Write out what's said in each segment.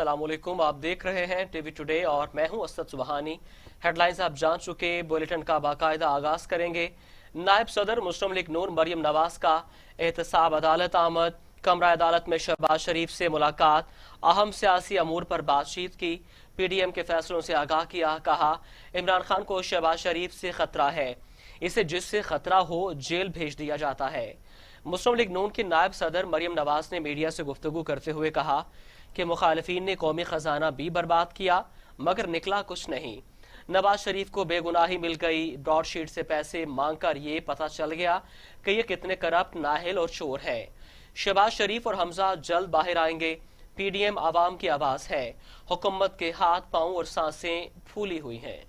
السلام علیکم، آپ دیکھ رہے ہیں ٹی وی ٹوڈے اور میں ہوں اسد سبحانی۔ ہیڈ لائنز آپ جان چکے، بلیٹن کا باقاعدہ آغاز کریں گے۔ نائب صدر مسلم لیگ نون مریم نواز کا احتساب عدالت آمد، کمرہ عدالت میں شہباز شریف سے ملاقات، اہم سیاسی امور پر بات چیت کی، پی ڈی ایم کے فیصلوں سے آگاہ کیا، کہا عمران خان کو شہباز شریف سے خطرہ ہے، اسے جس سے خطرہ ہو جیل بھیج دیا جاتا ہے۔ مسلم لیگ نون کی نائب صدر مریم نواز نے میڈیا سے گفتگو کرتے ہوئے کہا کہ مخالفین نے قومی خزانہ بھی برباد کیا مگر نکلا کچھ نہیں۔ نواز شریف کو بے گناہی مل گئی، براڈ شیٹ سے پیسے مانگ کر یہ پتہ چل گیا کہ یہ کتنے کرپٹ، نااہل اور چور ہے۔ شہباز شریف اور حمزہ جلد باہر آئیں گے، پی ڈی ایم عوام کی آواز ہے، حکومت کے ہاتھ پاؤں اور سانسیں پھولی ہوئی ہیں۔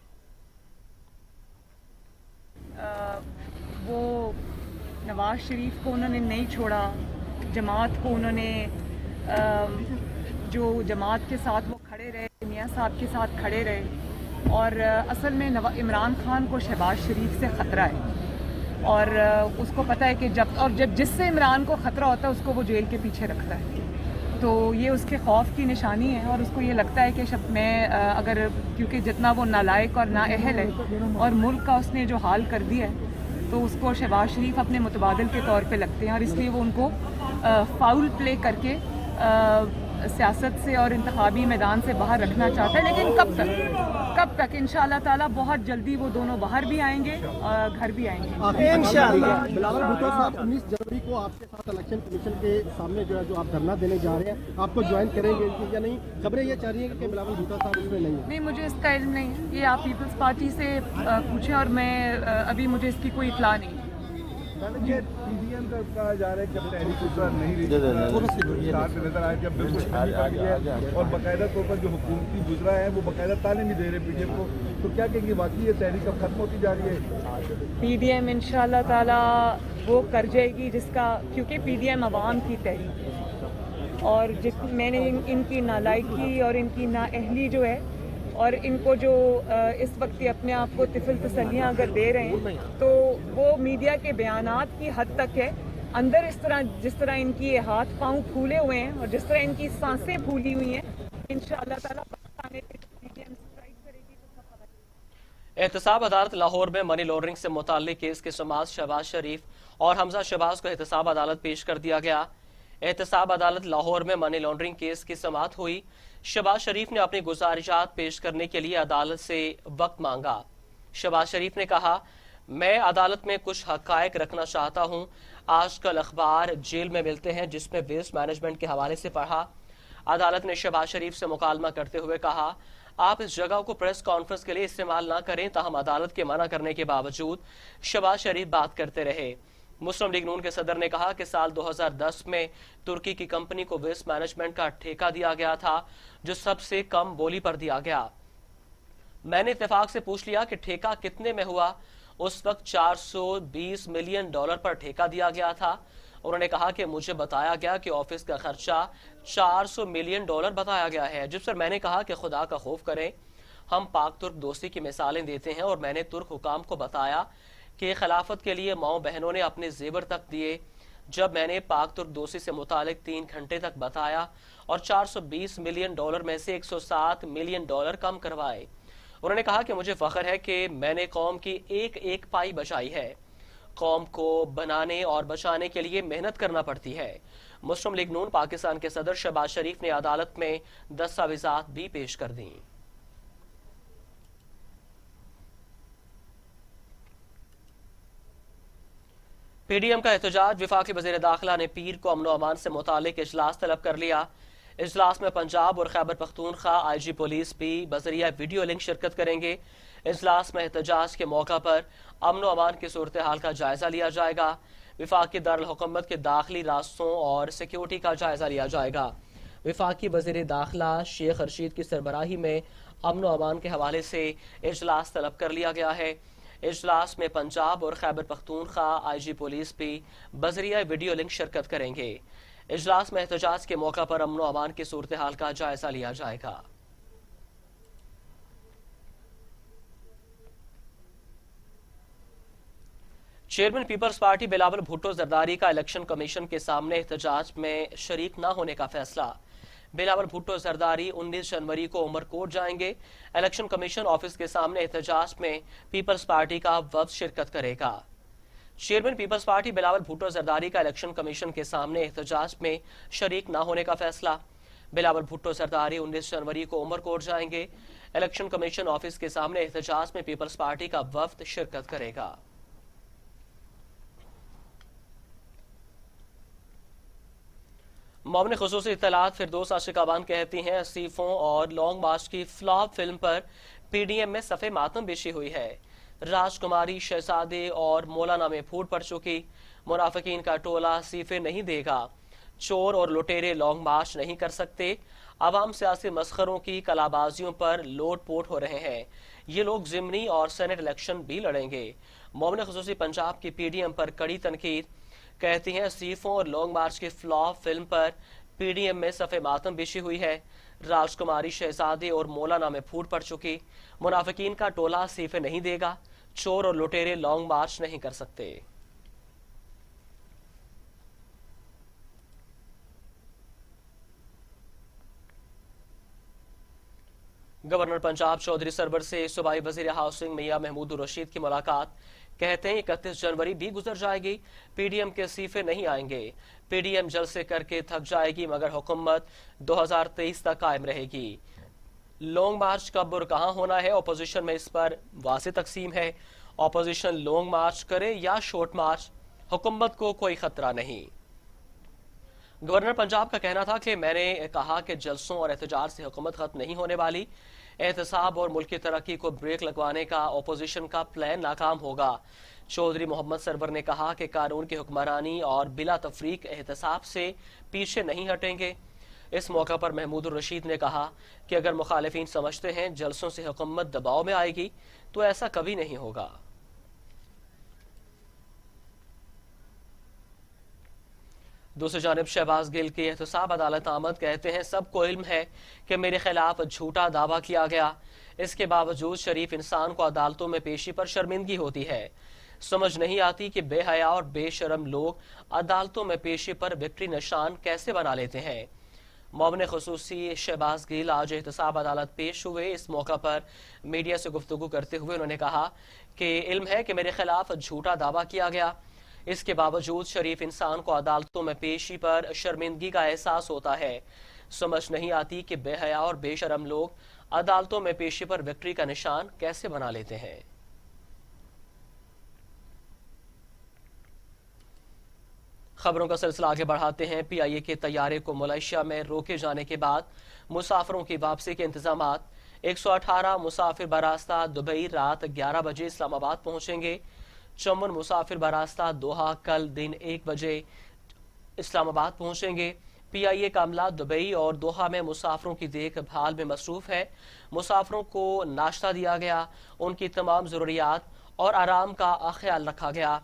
وہ نواز شریف کو انہوں نے نہیں چھوڑا، جماعت کو انہوں نے جو جماعت کے ساتھ وہ کھڑے رہے، میاں صاحب کے ساتھ کھڑے رہے، اور اصل میں عمران خان کو شہباز شریف سے خطرہ ہے، اور اس کو پتہ ہے کہ جب جس سے عمران کو خطرہ ہوتا ہے اس کو وہ جیل کے پیچھے رکھتا ہے، تو یہ اس کے خوف کی نشانی ہے، اور اس کو یہ لگتا ہے کہ میں اگر کیونکہ جتنا وہ نالائق اور نااہل ہے اور ملک کا اس نے جو حال کر دیا ہے، تو اس کو شہباز شریف اپنے متبادل کے طور پہ لگتے ہیں، اور اس لیے وہ ان کو فاؤل پلے کر کے سیاست سے اور انتخابی میدان سے باہر رکھنا چاہتا ہے۔ لیکن کب تک انشاءاللہ تعالیٰ بہت جلدی وہ دونوں باہر بھی آئیں گے اور گھر بھی آئیں گے انشاءاللہ۔ بلاول بھٹو صاحب 19 جنوری کو آپ کے ساتھ الیکشن کمیشن کے سامنے جو ہے جو آپ دھرنا دینے جا رہے ہیں، آپ کو جوائن کریں گے یا نہیں؟ خبریں یہ چاہ رہی ہیں کہ بلاول بھٹو صاحب اس میں نہیں ہیں۔ نہیں، مجھے اس کا علم نہیں ہے، یہ آپ پیپلز پارٹی سے پوچھیں، اور میں ابھی مجھے اس کی کوئی اطلاع نہیں ہے۔ پی ڈی ایم کا کہا جا رہا ہے کہ تحریک نہیں نظر آئے جب بالکل اور باقاعدہ طور پر جو حکومتی گزرا ہے وہ باقاعدہ تعلیم بھی دے رہے پی ڈی ایم کو، تو کیا کہیں گے واقعی یہ تحریک اب ختم ہوتی جا رہی ہے؟ پی ڈی ایم انشاءاللہ تعالیٰ وہ کر جائے گی جس کا، کیونکہ پی ڈی ایم عوام کی تحریک ہے، اور میں نے ان کی نالائکی اور ان کی نااہلی جو ہے، اور ان کو جو اس وقت اپنے آپ کو طفل تسلیاں اگر دے رہے ہیں تو وہ میڈیا کے بیانات کی حد تک ہے، اندر جس طرح ان کی ہاتھ پاؤں پھولے ہوئے ہیں اور جس طرح ان کی سانسیں پھولی ہوئی ہیں، انشاءاللہ تعالیٰ آنے پہ پی ڈی ایم اسٹرائک کرے گی تو سب خبر۔ احتساب عدالت لاہور میں منی لانڈرنگ سے متعلق کیس کی سماعت شہباز شریف اور حمزہ شہباز کو احتساب عدالت پیش کر دیا گیا۔ احتساب عدالت لاہور میں منی لانڈرنگ کیس کی سماعت ہوئی۔ شہباز شریف نے اپنی گزارشات پیش کرنے کے لیے عدالت سے وقت مانگا۔ شہباز شریف نے کہا، میں عدالت میں کچھ حقائق رکھنا چاہتا ہوں۔ آج کل اخبار جیل میں ملتے ہیں جس میں ویسٹ مینجمنٹ کے حوالے سے پڑھا۔ عدالت نے شہباز شریف سے مکالمہ کرتے ہوئے کہا، آپ اس جگہ کو پریس کانفرنس کے لیے استعمال نہ کریں، تاہم عدالت کے منع کرنے کے باوجود شہباز شریف بات کرتے رہے۔ مسلم لیگ نون کے صدر نے کہا کہ سال 2010 میں ترکی کی کمپنی کو ویسٹ مینجمنٹ کا ٹھیکہ دیا گیا تھا جو سب سے کم بولی پر دیا گیا۔ میں نے اتفاق سے پوچھ لیا کہ ٹھیکہ کتنے میں ہوا، اس وقت $420 ملین پر ٹھیکہ دیا گیا تھا۔ انہوں نے کہا کہ مجھے بتایا گیا کہ آفس کا خرچہ $400 ملین بتایا گیا ہے، جس پر میں نے کہا کہ خدا کا خوف کریں، ہم پاک ترک دوستی کی مثالیں دیتے ہیں، اور میں نے ترک حکام کو بتایا کہ خلافت کے لیے ماؤں بہنوں نے اپنے زیور تک دیے۔ جب میں نے پاک ترک دوستی سے متعلق 3 گھنٹے تک بتایا اور $420 ملین میں سے $107 ملین کم کروائے۔ انہوں نے کہا کہ مجھے فخر ہے کہ میں نے قوم کی ایک پائی بچائی ہے۔ قوم کو بنانے اور بچانے کے لیے محنت کرنا پڑتی ہے۔ مسلم لیگ نون پاکستان کے صدر شہباز شریف نے عدالت میں دستاویزات بھی پیش کر دیں۔ پی ڈی ایم کا احتجاج، وفاقی وزیر داخلہ نے پیر کو امن و امان سے متعلق اجلاس طلب کر لیا۔ اجلاس میں پنجاب اور خیبر پختونخوا آئی جی پولیس بھی بذریعہ ویڈیو لنک شرکت کریں گے۔ اجلاس میں احتجاج کے موقع پر امن و امان کی صورتحال کا جائزہ لیا جائے گا۔ وفاقی دارالحکومت کے داخلی راستوں اور سیکیورٹی کا جائزہ لیا جائے گا۔ وفاقی وزیر داخلہ شیخ رشید کی سربراہی میں امن و امان کے حوالے سے اجلاس طلب کر لیا گیا ہے۔ اجلاس میں پنجاب اور خیبر پختونخوا آئی جی پولیس بھی بذریعہ ویڈیو لنک شرکت کریں گے۔ اجلاس میں احتجاج کے موقع پر امن و امان کی صورتحال کا جائزہ لیا جائے گا۔ Chairman Peoples Party Bilawal Bhutto Zardari کا الیکشن کمیشن کے سامنے احتجاج میں شریک نہ ہونے کا فیصلہ۔ बिलावल भुट्टो जरदारी 19 जनवरी को उमरकोट जाएंगे। इलेक्शन कमीशन ऑफिस के सामने एहतजाज में पीपल्स पार्टी का वफ्द शिरकत करेगा। Chairman Peoples Party Bilawal Bhutto Zardari का इलेक्शन कमीशन के सामने एहतजाज में शरीक न होने का फैसला। बिलावल भुट्टो जरदारी 19 जनवरी को उमरकोट जाएंगे। इलेक्शन कमीशन ऑफिस के सामने एहतजाज में पीपल्स पार्टी का वफ्द शिरकत करेगा। मौमन खुसूसी इत्तलात फिरदौस आशिकाबान कहती हैं, असीफों और लॉन्ग मार्च की फ्लॉप फिल्म पर पीडीएम में सफ़े मातम बिछी हुई है। राजकुमारी, शहजादे और मौलाना में फूट पड़ चुकी। मुनाफिकीन का टोला सीफे नहीं देगा। चोर और लुटेरे लॉन्ग मार्च नहीं कर सकते। आवाम सियासी मस्खरों की कलाबाजियों पर लोट पोट हो रहे हैं। ये लोग जिमनी और सेनेट इलेक्शन भी लड़ेंगे। मौमन खुसूसी पंजाब की पीडीएम पर कड़ी तनकीद, कहती हैं सीफों और लॉन्ग मार्च की फ्लॉप फिल्म पर पीडीएम में सफ़े मातम बिछी हुई है। राजकुमारी, शहजादे और मौलाना में फूट पड़ चुकी। मुनाफिकीन का टोला सीफे नहीं देगा। चोर और लुटेरे लॉन्ग मार्च नहीं कर सकते। गवर्नर पंजाब चौधरी सरवर से सूबाई वजीर हाउसिंग मियां महमूद रशीद की मुलाकात। कहते हैं 31 जनवरी भी गुजर जाएगी, पीडीएम के सीफे नहीं आएंगे। पीडीएम जलसे करके थक जाएगी मगर हुकूमत 2023 तक कायम रहेगी। लॉन्ग मार्च कब और कहां होना है, अपोजिशन में इस पर वाज़ेह तकसीम है। अपोजिशन लॉन्ग मार्च करे या शॉर्ट मार्च, हुकूमत को कोई खतरा नहीं। गवर्नर पंजाब का कहना था कि मैंने कहा कि जलसों और एहतजाज से हुकूमत खत्म नहीं होने वाली। एहतसाब और मुल्क की तरक्की को ब्रेक लगवाने का अपोजिशन का प्लान नाकाम होगा। चौधरी मोहम्मद सरवर ने कहा कि कानून की हुक्मरानी और बिला तफरीक एहतसाब से पीछे नहीं हटेंगे। इस मौका पर महमूद रशीद ने कहा कि अगर मुखालिफिन समझते हैं जलसों से हुकूमत दबाव में आएगी तो ऐसा कभी नहीं होगा। दूसरी जानिब शहबाज गिल की एहतसाब अदालत आमद। कहते हैं सबको इल्म है कि मेरे खिलाफ झूठा दावा किया गया, इसके बावजूद शरीफ इंसान को अदालतों में पेशी पर शर्मिंदगी होती है। समझ नहीं आती कि बेहया और बेशरम लोग अदालतों में पेशी पर विक्ट्री निशान कैसे बना लेते हैं। मौमन खुसूसी शहबाज गिल आज एहतसाब अदालत पेश हुए। इस मौका पर मीडिया से गुफ्तगू करते हुए उन्होंने कहा कि इल्म है कि मेरे खिलाफ झूठा दावा किया गया, इसके बावजूद शरीफ इंसान को अदालतों में पेशी पर शर्मिंदगी का एहसास होता है। समझ नहीं आती कि बेहया और बेशरम लोग अदालतों में पेशी पर विक्ट्री का निशान कैसे बना लेते हैं। खबरों का सिलसिला आगे बढ़ाते हैं। पीआईए के तैयारे को मलेशिया में रोके जाने के बाद मुसाफिरों की वापसी के इंतजामात। 118 मुसाफिर बरास्ता दुबई रात 11 बजे इस्लामाबाद पहुंचेंगे। 54 मुसाफिर बरास्ता दोहा कल दिन 1 बजे इस्लामाबाद पहुंचेंगे। पीआईए का अमला दुबई और दोहा में मुसाफिरों की देखभाल में मसरूफ है। मुसाफिरों को नाश्ता दिया गया, उनकी तमाम जरूरियात और आराम का ख्याल रखा गया।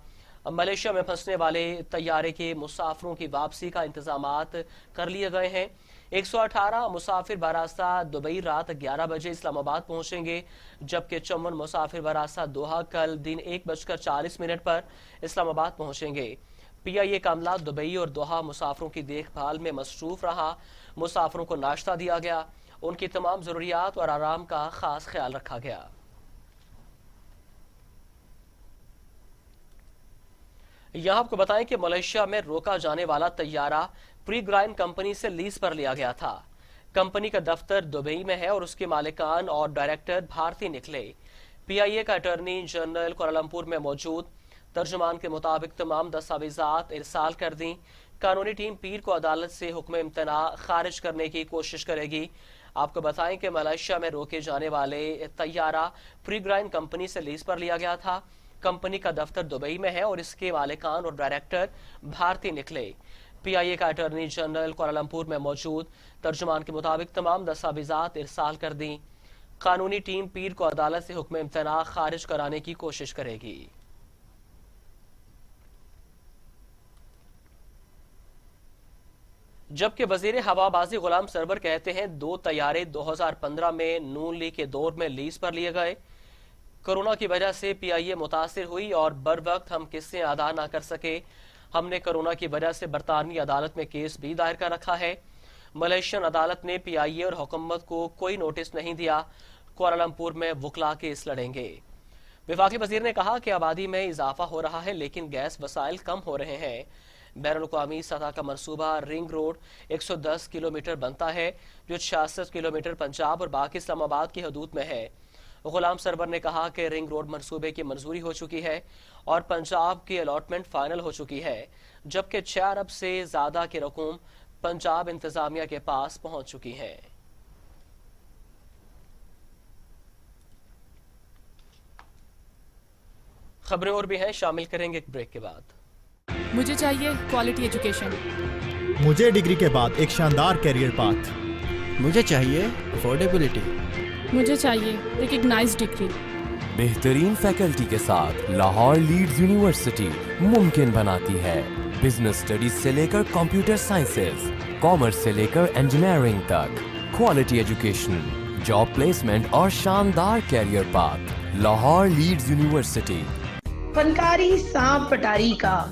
मलेशिया में फंसने वाले तैयारे के मुसाफिरों की वापसी का इंतजामात कर लिए गए हैं। 118 मुसाफिर बरास्ता दुबई रात 11 बजे इस्लामाबाद पहुंचेंगे, जबकि 54 मुसाफिर बरास्ता दोहा कल दिन 1:40 पर इस्लामाबाद पहुंचेंगे। पीआईए का अमला दुबई और दोहा मुसाफिरों की देखभाल में मसरूफ रहा। मुसाफिरों को नाश्ता दिया गया, उनकी तमाम जरूरियात और आराम का खास ख्याल रखा गया। यहां आपको बताएं कि मलेशिया में रोका जाने वाला तैयारा प्रीग्राइन कंपनी से लीज पर लिया गया था। कंपनी का दफ्तर दुबई में है और उसके मालिकान और डायरेक्टर भारतीय निकले। पीआईए का अटॉर्नी जनरल कुआलालंपुर में मौजूद। तर्जुमान के मुताबिक तमाम दस्तावेजात इरसाल कर दी। कानूनी टीम पीर को अदालत से हुक्म इम्तना खारिज करने की कोशिश करेगी। आपको बताएं कि मलेशिया में रोके जाने वाले तैयारा प्रीग्राइन कंपनी से लीज पर लिया गया था। कंपनी का दफ्तर दुबई में है और इसके मालिकान और डायरेक्टर भारतीय निकले। पीआईए का अटॉर्नी जनरल कुआलालंपुर में मौजूद। तर्जुमान के मुताबिक तमाम दस्तावेजात इरसाल कर दी। कानूनी टीम पीर को अदालत से हुक्म इम्तना खारिज कराने की कोशिश करेगी। जबकि वजीर हवाबाजी गुलाम सरवर कहते हैं 2 तैयारे 2015 में नून लीग के दौर में लीज पर लिए गए। कोरोना की वजह से पीआईए मुतासिर हुई और बर वक्त हम किस्सें अदा न कर सके। हमने कोरोना की वजह से बरतानवी अदालत में केस भी दायर कर रखा है। मलेशियन अदालत ने पीआईए और हुकूमत को कोई नोटिस नहीं दिया, कुआलालंपुर में वकला केस लड़ेंगे। वफाकी वजीर ने कहा कि आबादी में इजाफा हो रहा है लेकिन गैस वसाइल कम हो रहे हैं। बैनुल-अक़वामी सतह का मंसूबा रिंग रोड 110 किलोमीटर बनता है जो 66 किलोमीटर पंजाब और बाकी इस्लामाबाद की हदूद में है। गुलाम सरवर ने कहा कि रिंग रोड मंसूबे की मंजूरी हो चुकी है और पंजाब की अलॉटमेंट फाइनल हो चुकी है, जबकि 6 अरब से ज्यादा की रकूम पंजाब इंतजामिया के पास पहुंच चुकी है। खबरें और भी हैं, शामिल करेंगे एक ब्रेक के बाद। मुझे चाहिए क्वालिटी एजुकेशन। मुझे डिग्री के बाद एक शानदार करियर पाथ। मुझे चाहिए अफोर्डेबिलिटी। मुझे चाहिए रिकग्नाइज्ड डिग्री। बेहतरीन फैकल्टी के साथ लाहौर लीड्स यूनिवर्सिटी मुमकिन बनाती है बिजनेस स्टडीज से लेकर कंप्यूटर साइंसेज, कॉमर्स से लेकर इंजीनियरिंग तक, क्वालिटी एजुकेशन, जॉब प्लेसमेंट और शानदार career path. Lahore Leeds university. फनकारी सांप पटारी का